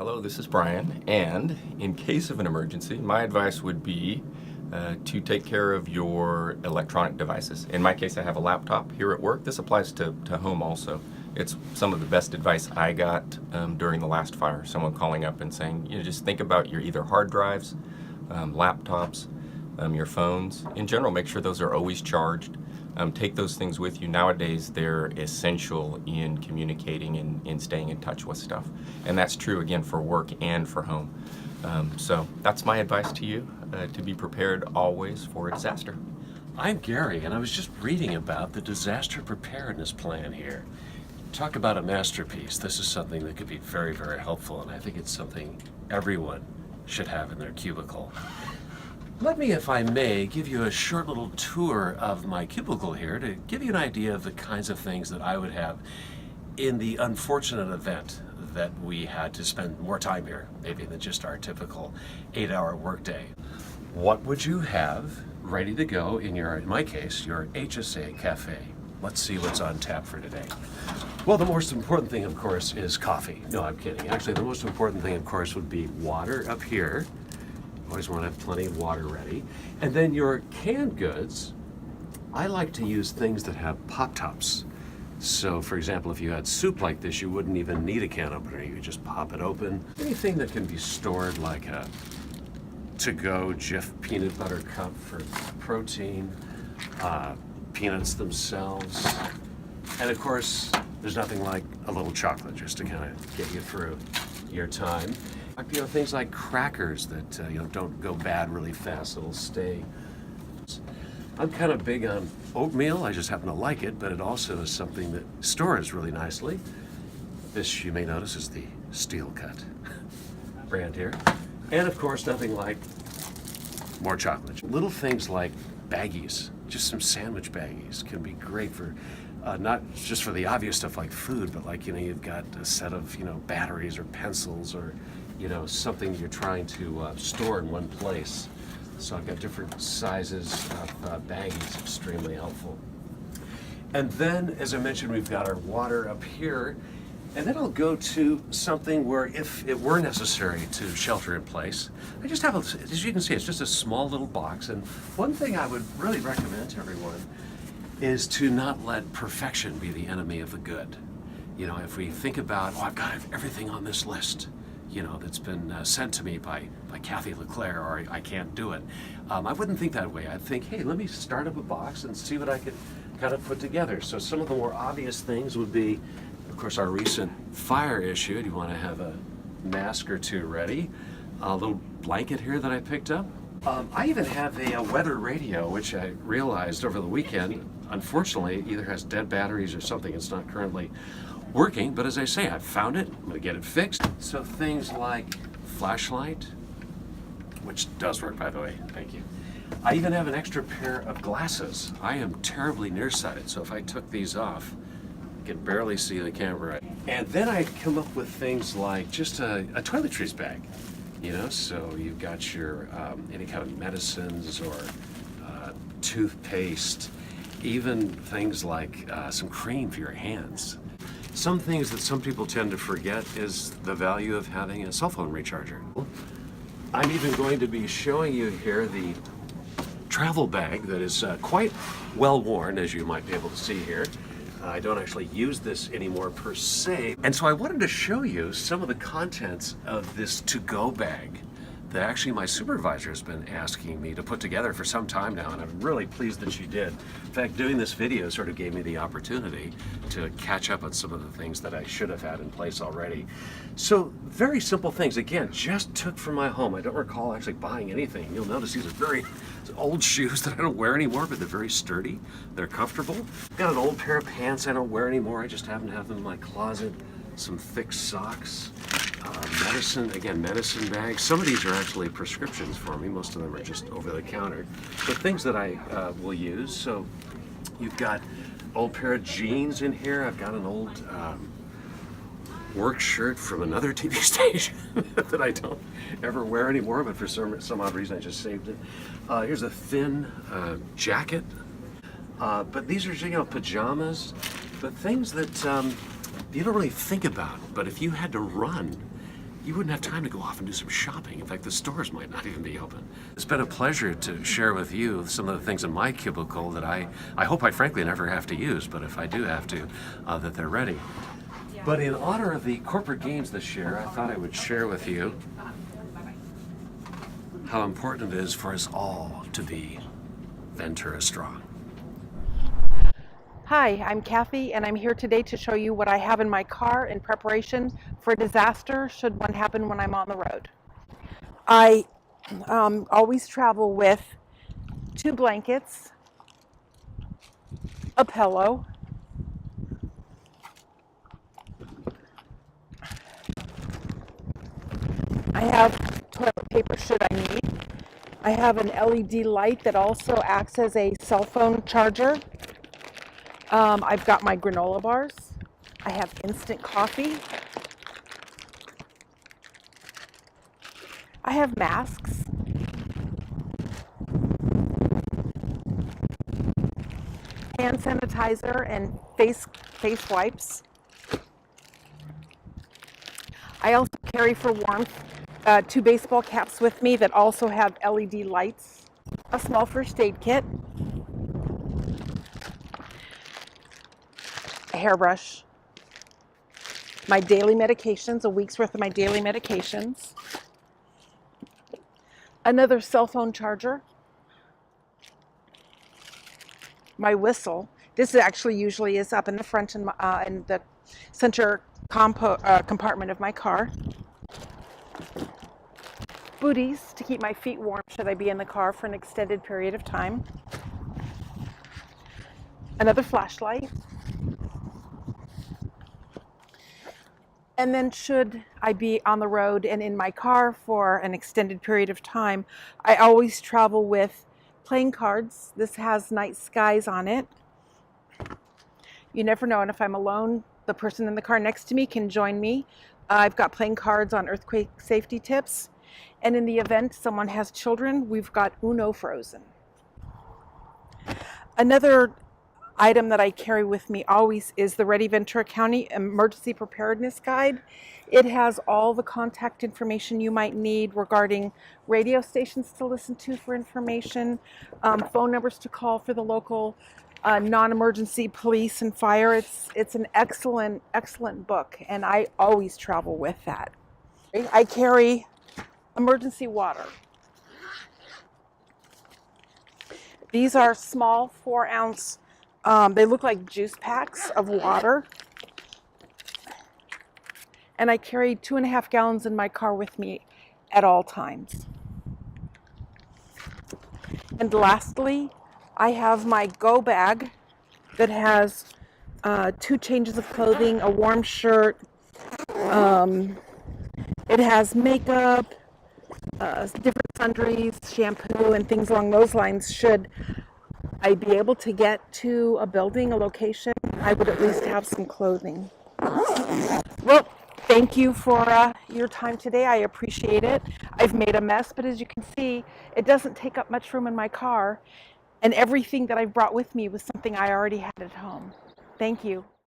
Hello, this is Brian, and in case of an emergency, my advice would be to take care of your electronic devices. In my case, I have a laptop here at work. This applies to home also. It's some of the best advice I got during the last fire. Someone calling up and saying, just think about your either hard drives, laptops, your phones. In general, make sure those are always charged. Take those things with you. Nowadays, they're essential in communicating and in staying in touch with stuff. And that's true, again, for work and for home. So that's my advice to you, to be prepared always for a disaster. I'm Gary, and I was just reading about the disaster preparedness plan here. Talk about a masterpiece. This is something that could be very, very helpful, and I think it's something everyone should have in their cubicle. Let me, if I may, give you a short little tour of my cubicle here to give you an idea of the kinds of things that I would have in the unfortunate event that we had to spend more time here, maybe than just our typical 8-hour workday. What would you have ready to go in my case, your HSA cafe? Let's see what's on tap for today. Well, the most important thing, of course, is coffee. No, I'm kidding. Actually, the most important thing, of course, would be water up here. Always want to have plenty of water ready. And then your canned goods, I like to use things that have pop tops. So, for example, if you had soup like this, you wouldn't even need a can opener. You could just pop it open. Anything that can be stored, like a to-go Jif peanut butter cup for protein, peanuts themselves. And of course, there's nothing like a little chocolate just to kind of get you through your time. Things like crackers that don't go bad really fast. It'll stay. I'm kind of big on oatmeal. I just happen to like it, but it also is something that stores really nicely. This, you may notice, is the Steel Cut brand here. And of course, nothing like more chocolate. Little things like baggies, just some sandwich baggies can be great for not just for the obvious stuff like food, but like, you've got a set of, batteries or pencils or, something you're trying to store in one place. So I've got different sizes of baggies, extremely helpful. And then, as I mentioned, we've got our water up here. And then I'll go to something where if it were necessary to shelter in place, I just have, as you can see, it's just a small little box. And one thing I would really recommend to everyone is to not let perfection be the enemy of the good. If we think about, I've got everything on this list, that's been sent to me by Kathy LeClaire, or I can't do it. I wouldn't think that way. I'd think, hey, let me start up a box and see what I could kind of put together. So some of the more obvious things would be, of course, our recent fire issue. You want to have a mask or two ready. A little blanket here that I picked up. I even have a weather radio, which I realized over the weekend, unfortunately, either has dead batteries or something. It's not currently working, but as I say, I found it. I'm going to get it fixed. So things like flashlight, which does work, by the way. Thank you. I even have an extra pair of glasses. I am terribly nearsighted, so if I took these off, I could barely see the camera. And then I come up with things like just a toiletries bag. So you've got your any kind of medicines or toothpaste, even things like some cream for your hands. Some things that some people tend to forget is the value of having a cell phone recharger. I'm even going to be showing you here the travel bag that is quite well worn, as you might be able to see here. I don't actually use this anymore per se. And so I wanted to show you some of the contents of this to-go bag that actually my supervisor has been asking me to put together for some time now, and I'm really pleased that she did. In fact, doing this video sort of gave me the opportunity to catch up on some of the things that I should have had in place already. So very simple things. Again, just took from my home. I don't recall actually buying anything. You'll notice these are very old shoes that I don't wear anymore, but they're very sturdy. They're comfortable. Got an old pair of pants I don't wear anymore. I just happen to have them in my closet. Some thick socks. Medicine bags. Some of these are actually prescriptions for me. Most of them are just over the counter. But things that I will use. So you've got an old pair of jeans in here. I've got an old work shirt from another TV station that I don't ever wear anymore, but for some odd reason I just saved it. Here's a thin jacket. But these are, pajamas, but things that you don't really think about. But if you had to run you wouldn't have time to go off and do some shopping. In fact, the stores might not even be open. It's been a pleasure to share with you some of the things in my cubicle that I hope I frankly never have to use, but if I do have to, that they're ready. But in honor of the corporate gains this year, I thought I would share with you how important it is for us all to be Ventura strong. Hi, I'm Kathy, and I'm here today to show you what I have in my car in preparation for a disaster should one happen when I'm on the road. I always travel with 2 blankets, a pillow, I have toilet paper should I need. I have an LED light that also acts as a cell phone charger. I've got my granola bars. I have instant coffee. I have masks. Hand sanitizer and face wipes. I also carry for warmth 2 baseball caps with me that also have LED lights. A small first aid kit. A hairbrush, my daily medications, a week's worth of my daily medications, another cell phone charger, my whistle. This actually usually is up in the front in the center compartment of my car. Booties to keep my feet warm should I be in the car for an extended period of time. Another flashlight. And then should I be on the road and in my car for an extended period of time, I always travel with playing cards. This has night skies on it. You never know, and if I'm alone, the person in the car next to me can join me. I've got playing cards on earthquake safety tips. And in the event someone has children, we've got Uno Frozen. Another item that I carry with me always is the Ready Ventura County Emergency Preparedness Guide. It has all the contact information you might need regarding radio stations to listen to for information, phone numbers to call for the local non-emergency police and fire. It's an excellent book, and I always travel with that. I carry emergency water. These are small 4-ounce. They look like juice packs of water. And I carry 2.5 gallons in my car with me at all times. And lastly, I have my go bag that has 2 changes of clothing, a warm shirt. It has makeup, different sundries, shampoo, and things along those lines. Should I be able to get to a building, a location, I would at least have some clothing. Well, thank you for your time today. I appreciate it. I've made a mess, but as you can see, it doesn't take up much room in my car, and everything that I've brought with me was something I already had at home. Thank you.